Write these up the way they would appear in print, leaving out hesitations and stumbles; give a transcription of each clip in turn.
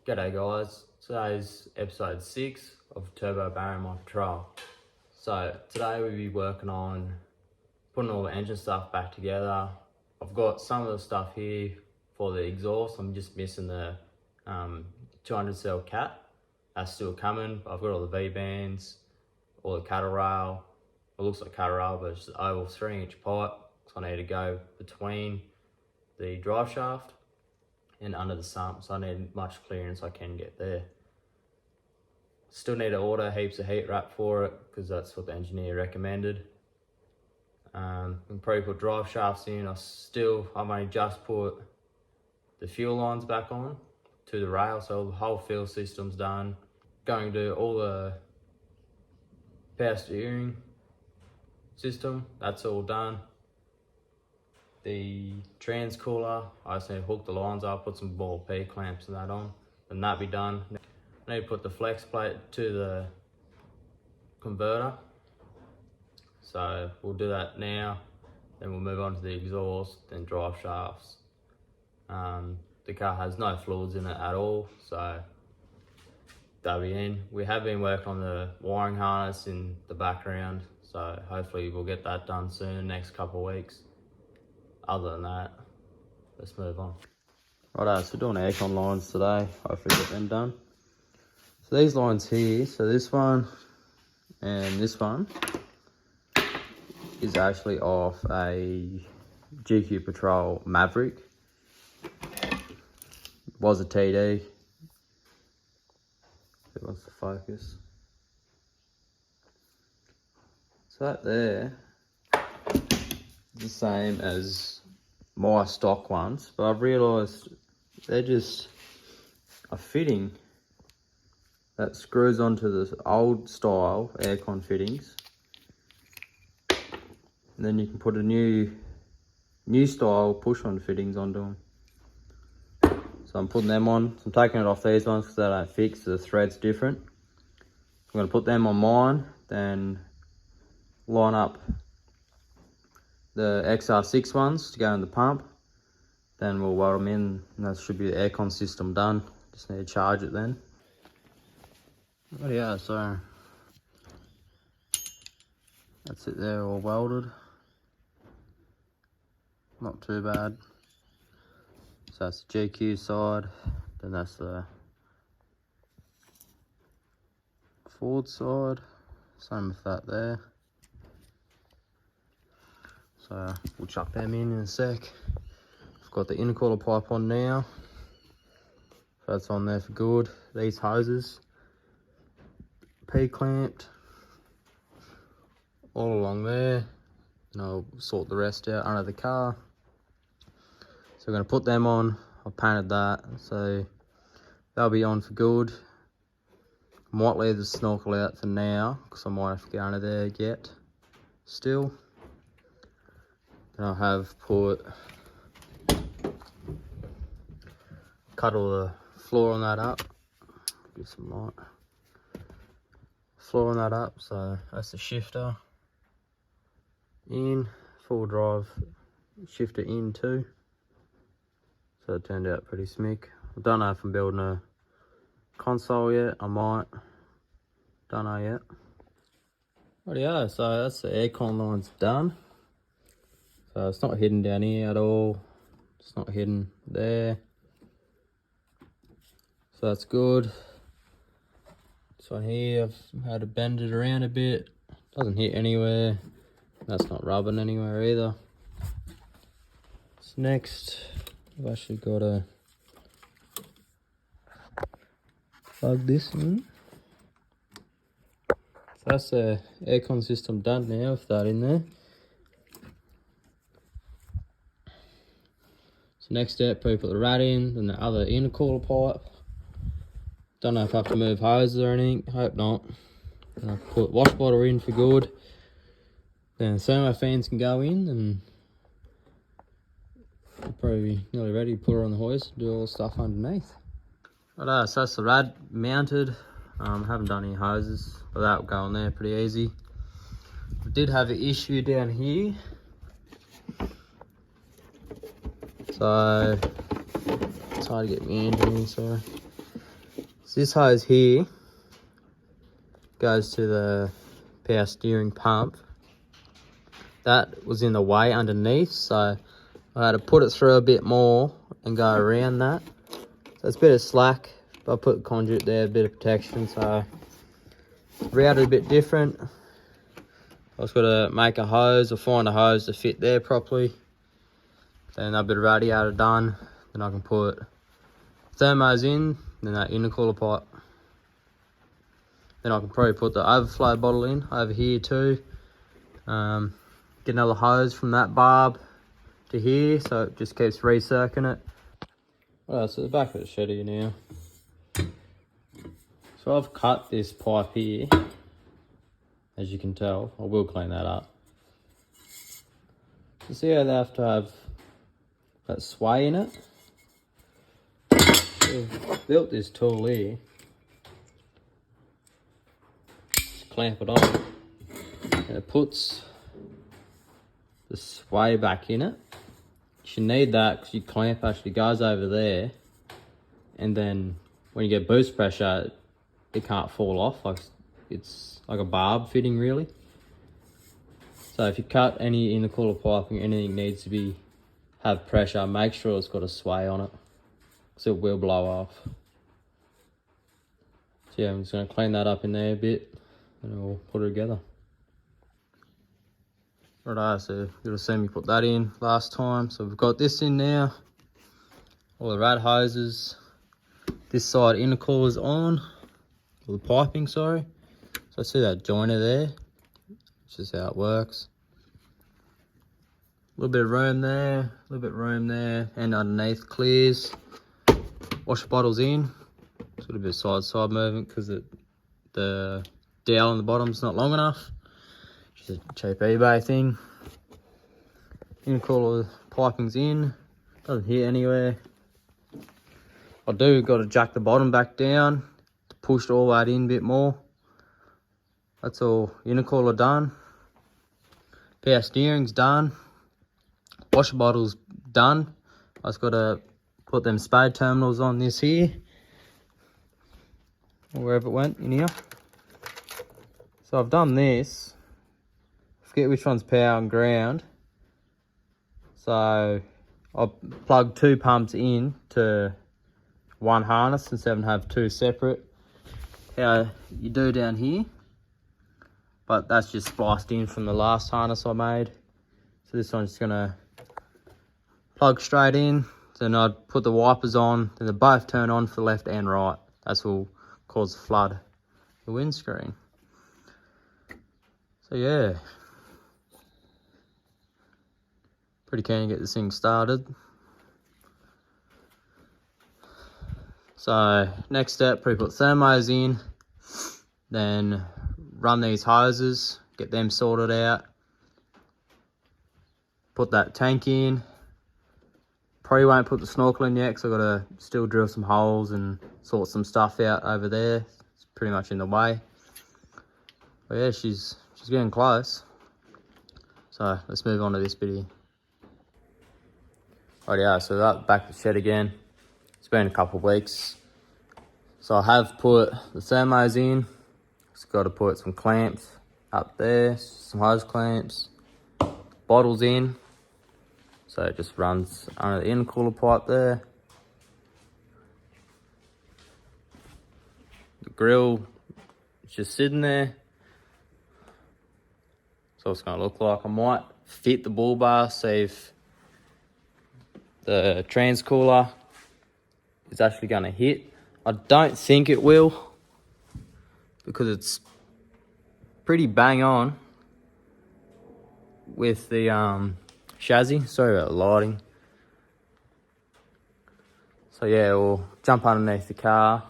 G'day guys, today's episode 6 of Turbo Barra My Patrol. So today we'll be working on putting all the engine stuff back together. I've got some of the stuff here for the exhaust. I'm just missing the 200 cell cat. That's still coming. I've got all the V-bands, all the cattle rail. It looks like cattle rail, but it's just oval 3-inch pipe. So I need to go between the drive shaft and under the sump, so I need much clearance I can get there. Still need to order heaps of heat wrap for it because that's what the engineer recommended. And probably put drive shafts in. I've only just put the fuel lines back on to the rail, so the whole fuel system's done. Going to do all the power steering system, that's all done. The trans cooler, I just need to hook the lines up, put some ball P clamps and that on, and that be done. I need to put the flex plate to the converter, so we'll do that now. Then we'll move on to the exhaust, then drive shafts. The car has no fluids in it at all, so that'll be in. We have been working on the wiring harness in the background, so hopefully we'll get that done soon, next couple of weeks. Other than that, let's move on. Righto, so we're doing aircon lines today. Hopefully get them done. So these lines here, so this one and this one is actually off a GQ Patrol Maverick. It was a TD. If it wants to focus. So that there is the same as my stock ones, but I've realised they're just a fitting that screws onto the old style aircon fittings, and then you can put a new style push-on fittings onto them. So I'm putting them on. So I'm taking it off these ones because they don't fit, so the thread's different. I'm going to put them on mine, then line up the XR6 ones to go in the pump. Then we'll weld them in, and that should be the aircon system done. Just need to charge it then. But yeah, so that's it there, all welded. Not too bad. So that's the GQ side, then that's the Ford side. Same with that there. So we'll chuck them in a sec. I've got the intercooler pipe on now. So that's on there for good. These hoses, P-clamped all along there. And I'll sort the rest out under the car. So we're going to put them on. I've painted that, so they'll be on for good. Might leave the snorkel out for now, because I might have to go under there yet still. And I have cut all the floor on that up. Give some light. Floor on that up, so that's the shifter. In, full drive shifter in too. So it turned out pretty smick. I don't know if I'm building a console yet, I might. Don't know yet. Rightio, so that's the aircon lines done. So it's not hidden down here at all. It's not hidden there. So that's good. This one here, I've had to bend it around a bit. Doesn't hit anywhere. That's not rubbing anywhere either. So next, I've actually got to plug this in. So that's the aircon system done now with that in there. So next step, probably put the rat in, then the other intercooler pipe. Don't know if I have to move hoses or anything, hope not. And I'll put wash bottle in for good. Then thermo fans can go in, and I'll probably be nearly ready to put her on the hoist and do all the stuff underneath. Righto, so that's the rad mounted. Haven't done any hoses, but that will go on there pretty easy. I did have an issue down here. So it's hard to get my hand in here, sorry. So this hose here goes to the power steering pump. That was in the way underneath, so I had to put it through a bit more and go around that. So it's a bit of slack, but I put conduit there, a bit of protection, so routed a bit different. I just got to make a hose or find a hose to fit there properly. Then a bit of radiator done, then I can put thermos in, then that intercooler pipe. Then I can probably put the overflow bottle in over here too. Get another hose from that barb to here, so it just keeps recircling it. Alright, so the back of the shed here now. So I've cut this pipe here, as you can tell. I will clean that up. You see how they have to have that sway in it? So I've built this tool here. Just clamp it on. And it puts the sway back in it. You need that because your clamp actually goes over there, and then when you get boost pressure, it can't fall off. Like it's like a barb fitting really. So if you cut any intercooler piping, anything needs to have pressure, make sure it's got a sway on it, because it will blow off. So yeah, I'm just going to clean that up in there a bit, and we'll put it together. Right, so you'll have seen me put that in last time. So we've got this in now, all the rad hoses. This side intercooler's on, or the piping, sorry. So I see that joiner there, which is how it works. A little bit of room there, a little bit of room there, and underneath clears. Wash bottles in, sort of a bit of side movement because the dowel on the bottom's not long enough. Just a cheap eBay thing. Intercooler piping's in, doesn't hit anywhere. I do got to jack the bottom back down to push all that in a bit more. That's all. Intercooler done. Power steering's done. Washer bottle's done. I just got to put them spade terminals on this here, or wherever it went in here. So I've done this. I forget which one's power and ground. So I'll plug two pumps in to one harness instead of have two separate. How you do down here. But that's just spliced in from the last harness I made. So this one's just gonna plug straight in. Then I'd put the wipers on, then they both turn on for left and right. That's what will cause the flood the windscreen. So yeah, pretty keen to get this thing started. So next step, probably put thermos in, then run these hoses, get them sorted out, put that tank in. Probably won't put the snorkel in yet because I've got to still drill some holes and sort some stuff out over there. It's pretty much in the way. But yeah, she's getting close. So let's move on to this bit here. Right, yeah, so that back to the shed again. It's been a couple of weeks. So I have put the thermos in. Just got to put some clamps up there, some hose clamps, bottles in. So it just runs under the intercooler pipe there. The grill is just sitting there. So it's going to look like. I might fit the bull bar, see if the transcooler is actually going to hit. I don't think it will, because it's pretty bang on with the chassis. Sorry about the lighting. So yeah, we'll jump underneath the car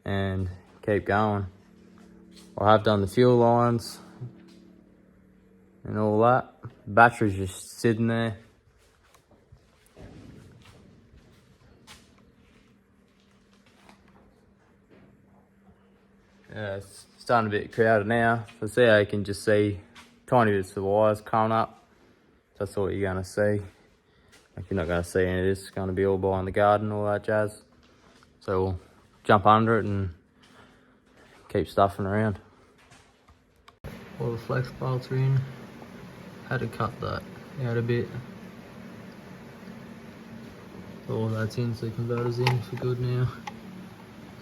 and keep going. I have done the fuel lines and all that. The battery's just sitting there. Yeah, it's starting to be crowded now. So see how you can just see tiny bits of wires coming up. That's all you're going to see. Like, you're not going to see any of this. It's going to be all behind the garden, all that jazz. So we'll jump under it and keep stuffing around. All the flex bolts are in. Had to cut that out a bit. All that's in, so the converter's in for good now.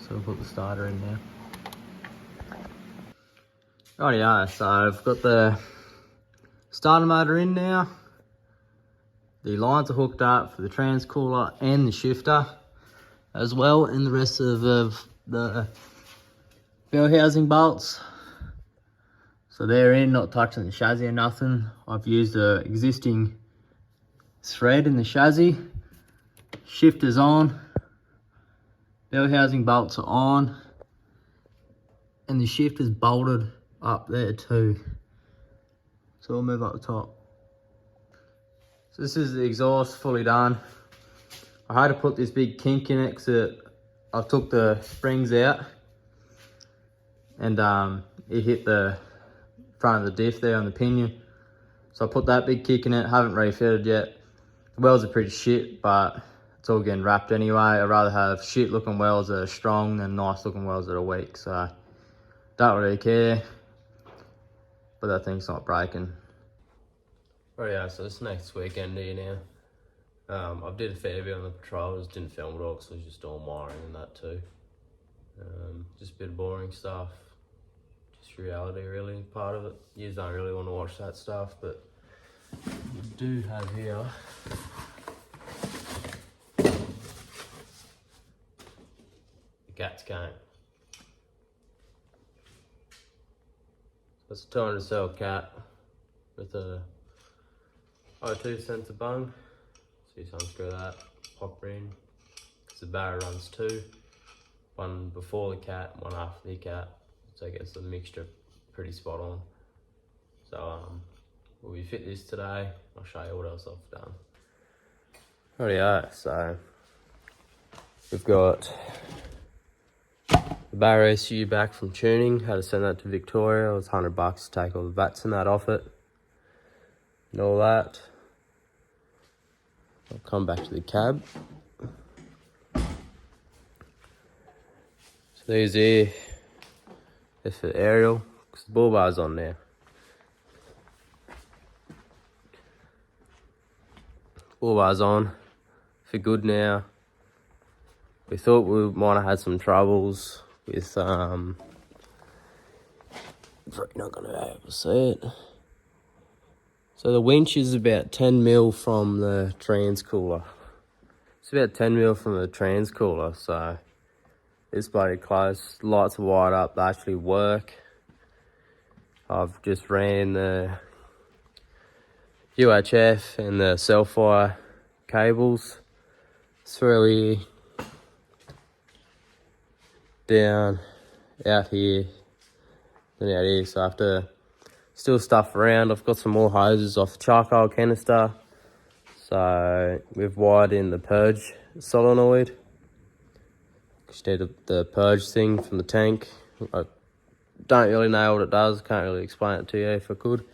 So we'll put the starter in now. Rightio, so I've got the starter motor in now. The lines are hooked up for the transcooler and the shifter as well, and the rest of the bell housing bolts. So they're in, not touching the chassis or nothing. I've used the existing thread in the chassis. Shifter's on. Bell housing bolts are on. And the shifter's bolted up there too. So we'll move up the top. So this is the exhaust fully done. I had to put this big kink in it because I took the springs out and it hit the front of the diff there on the pinion. So I put that big kick in it, haven't refitted yet. The welds are pretty shit, but it's all getting wrapped anyway. I'd rather have shit looking welds that are strong than nice looking welds that are weak. So don't really care, but that thing's not breaking. Rightio, so it's next weekend here now. I did a fair bit on the patrol, just didn't film it all because I was just doing wiring and that too. Just a bit of boring stuff, just reality really, part of it. You don't really want to watch that stuff, but you do have here the GATS cane. It's a 200 cell cat with a O2 sensor bung. So you unscrew that, pop her in. The Barra runs two, one before the cat, one after the cat. So it gets the mixture pretty spot on. So we'll fit this today. I'll show you what else I've done. Rightio, so we've got the Barra SU back from tuning. Had to send that to Victoria. It was $100 to take all the vats and that off it and all that. I'll come back to the cab. So these here, this for the aerial, because the bull bar's on there. Bull bar's on for good now. We thought we might have had some troubles with you're not gonna be able to see it. So the winch is about 10 mil from the transcooler. It's about 10 mil from the transcooler, so it's bloody close. Lights are wired up, they actually work. I've just ran the UHF and the Cellfire cables through here, down, out here, and out here, so I have to still stuff around. I've got some more hoses off the charcoal canister. So we've wired in the purge solenoid. Just need the purge thing from the tank. I don't really know what it does. Can't really explain it to you if I could.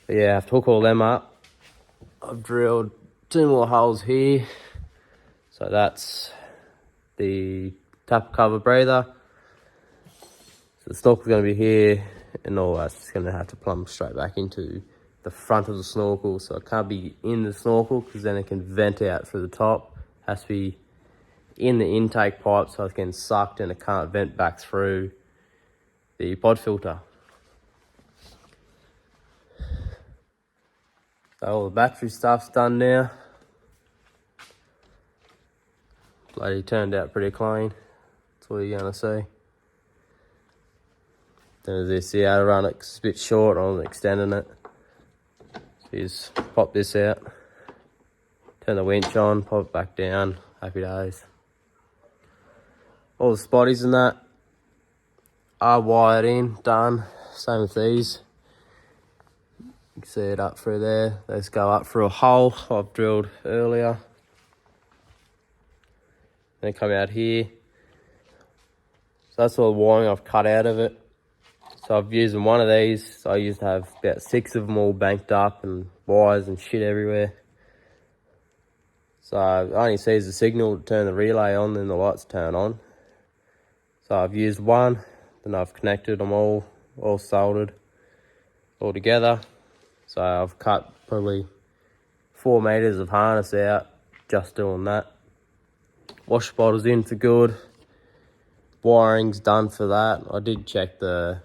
But yeah, I have to hook all them up. I've drilled 2 more holes here. So that's the tap cover breather. So the snorkel's going to be here. And all that's just going to have to plumb straight back into the front of the snorkel. So it can't be in the snorkel because then it can vent out through the top. It has to be in the intake pipe so it's getting sucked and it can't vent back through the pod filter. So all the battery stuff's done now. Bloody turned out pretty clean. That's all you're going to see. Then this here, how to run it 'cause it's a bit short, I'm extending it. So you just pop this out, turn the winch on, pop it back down, happy days. All the spotties and that are wired in, done. Same with these. You can see it up through there. They just go up through a hole I've drilled earlier. Then come out here. So that's all the wiring I've cut out of it. So I've used one of these. So I used to have about 6 of them all banked up and wires and shit everywhere. So I only sees the signal to turn the relay on, then the lights turn on. So I've used one, then I've connected them all soldered all together. So I've cut probably 4 meters of harness out just doing that. Wash bottles in for good. Wiring's done for that. I did check the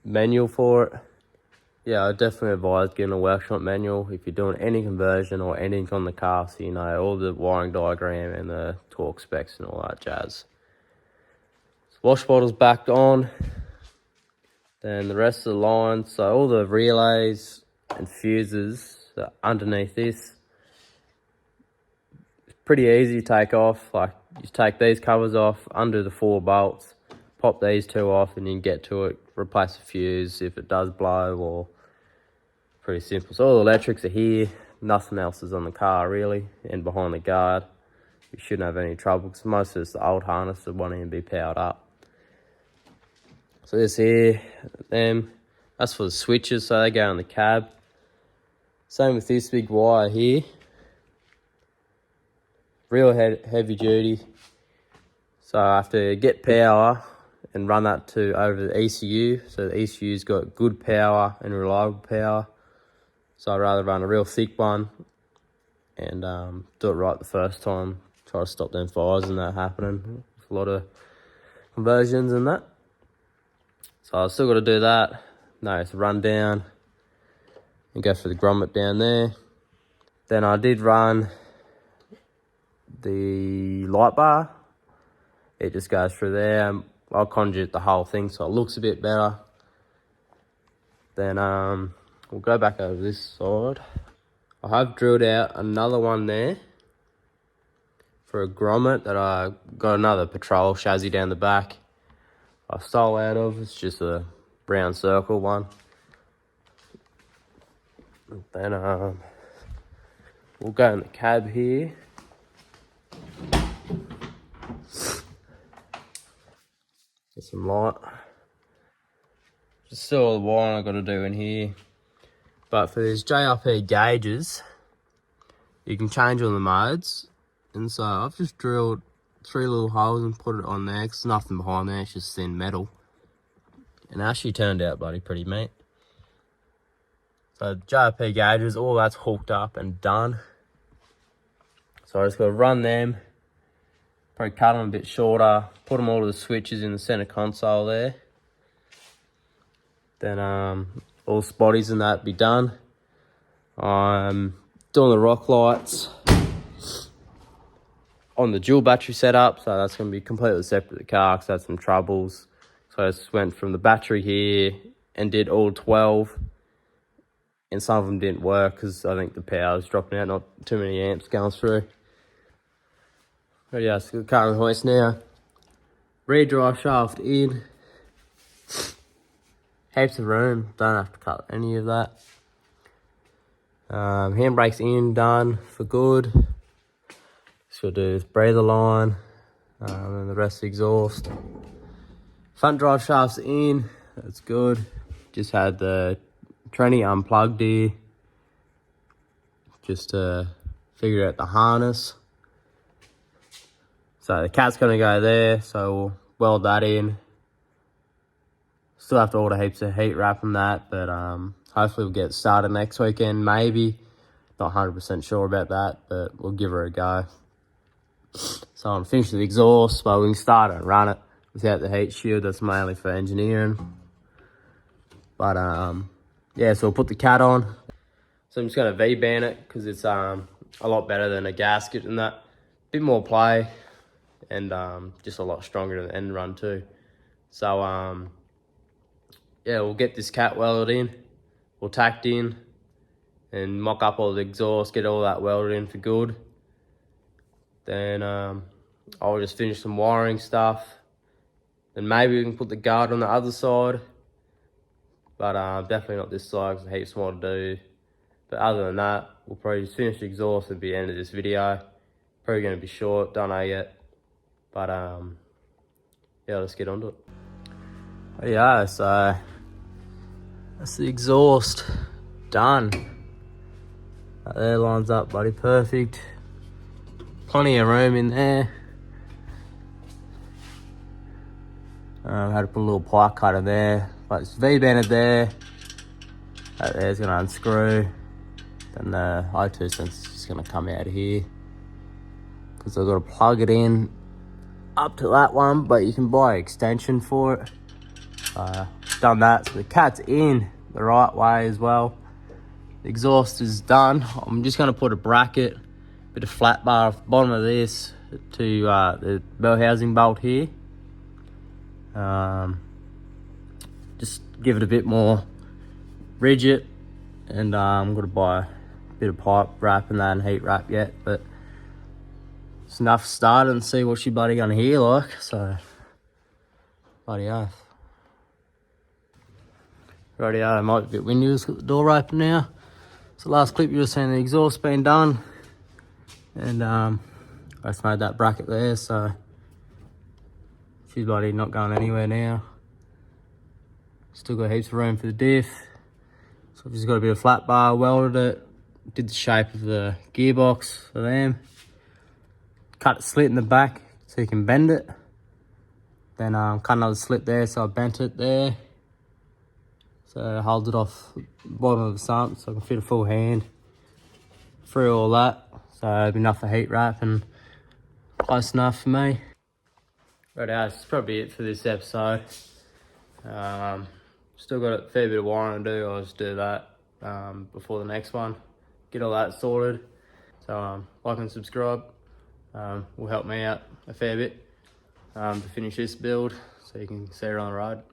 manual for it. Yeah, I definitely advise getting a workshop manual if you're doing any conversion or anything on the car, so you know all the wiring diagram and the torque specs and all that jazz. So wash bottles back on. Then the rest of the line, so all the relays and fuses are underneath this. It's pretty easy to take off. Like, you take these covers off, undo the 4 bolts, pop these 2 off, and you can get to it, replace the fuse if it does blow, or pretty simple. So all the electrics are here, nothing else is on the car really, and behind the guard. You shouldn't have any trouble, because most of it's the old harness that won't even be powered up. So this here, that's for the switches, so they go in the cab. Same with this big wire here. Real heavy duty. So I have to get power and run that over the ECU. So the ECU's got good power and reliable power. So I'd rather run a real thick one and do it right the first time. Try to stop them fires and that happening. There's a lot of conversions and that. So I've still got to do that. No, it's run down and go for the grommet down there. Then I did run the light bar. It just goes through there. I'll conduit the whole thing so it looks a bit better. Then we'll go back over this side. I have drilled out another one there for a grommet that I got another patrol chassis down the back. I stole out of. It's just a round circle one. Then we'll go in the cab here. Get some light. Just still all the wiring I've got to do in here. But for these JRP gauges, you can change all the modes. And so I've just drilled 3 little holes and put it on there, 'cause there's nothing behind there, it's just thin metal. And it actually turned out bloody pretty neat. So JRP gauges, all that's hooked up and done. So I just got to run them, probably cut them a bit shorter, put them all to the switches in the center console there. Then all spotties and that be done. I'm doing the rock lights on the dual battery setup, so that's going to be completely separate to the car because I had some troubles. So I just went from the battery here and did all 12, and some of them didn't work because I think the power was dropping out, not too many amps going through. But yeah, it's the car and hoist now. Rear drive shaft in. Heaps of room, don't have to cut any of that. Handbrakes in, done for good. Just got to do this breather line, and the rest of the exhaust. Front drive shaft's in, that's good. Just had the tranny unplugged here, just to figure out the harness. So the cat's gonna go there, so we'll weld that in. Still have to order heaps of heat wrap and that, but hopefully we'll get started next weekend, maybe. Not 100% sure about that, but we'll give her a go. So I'm finished with the exhaust, but we can start it and run it without the heat shield. That's mainly for engineering. But yeah, so we'll put the cat on. So I'm just gonna V-band it because it's a lot better than a gasket and that. Bit more play and just a lot stronger in the end run too. So yeah, we'll get this cat welded in, we'll tacked in, and mock up all the exhaust, get all that welded in for good. Then I'll just finish some wiring stuff. Then maybe we can put the guard on the other side, but definitely not this side because there's heaps more to do. But other than that, we'll probably just finish the exhaust at the end of this video. Probably going to be short, don't know yet. But yeah, let's get onto it. Yeah, so that's the exhaust done. That there lines up bloody perfect. Plenty of room in there. I had to put a little pie cutter there, but it's V-banded there. That there's gonna unscrew. Then the O2 sensor's just gonna come out of here, because I've got to plug it in up to that one, but you can buy an extension for it. Done that, so the cat's in the right way as well. The exhaust is done. I'm just gonna put a bracket, bit of flat bar off the bottom of this to the bell housing bolt here. Just give it a bit more rigid, and I'm gonna buy a bit of pipe wrap and that and heat wrap yet, but it's enough to start and see what she bloody gonna hear like, so bloody oath. Rightio, might be a bit windy, let's get the door open now. So last clip you were seeing the exhaust being done, and I just made that bracket there, so she's bloody not going anywhere now. Still got heaps of room for the diff. So I've just got a bit of flat bar, welded it, did the shape of the gearbox for them. Cut a slit in the back so you can bend it. Then cut another slit there, so I bent it there. So it holds it off the bottom of the sump so I can fit a full hand through all that. So it'll be enough for heat wrap and close enough for me. Right, that's probably it for this episode. Still got a fair bit of wiring to do. I'll just do that before the next one. Get all that sorted. So like and subscribe will help me out a fair bit to finish this build so you can see her on the road.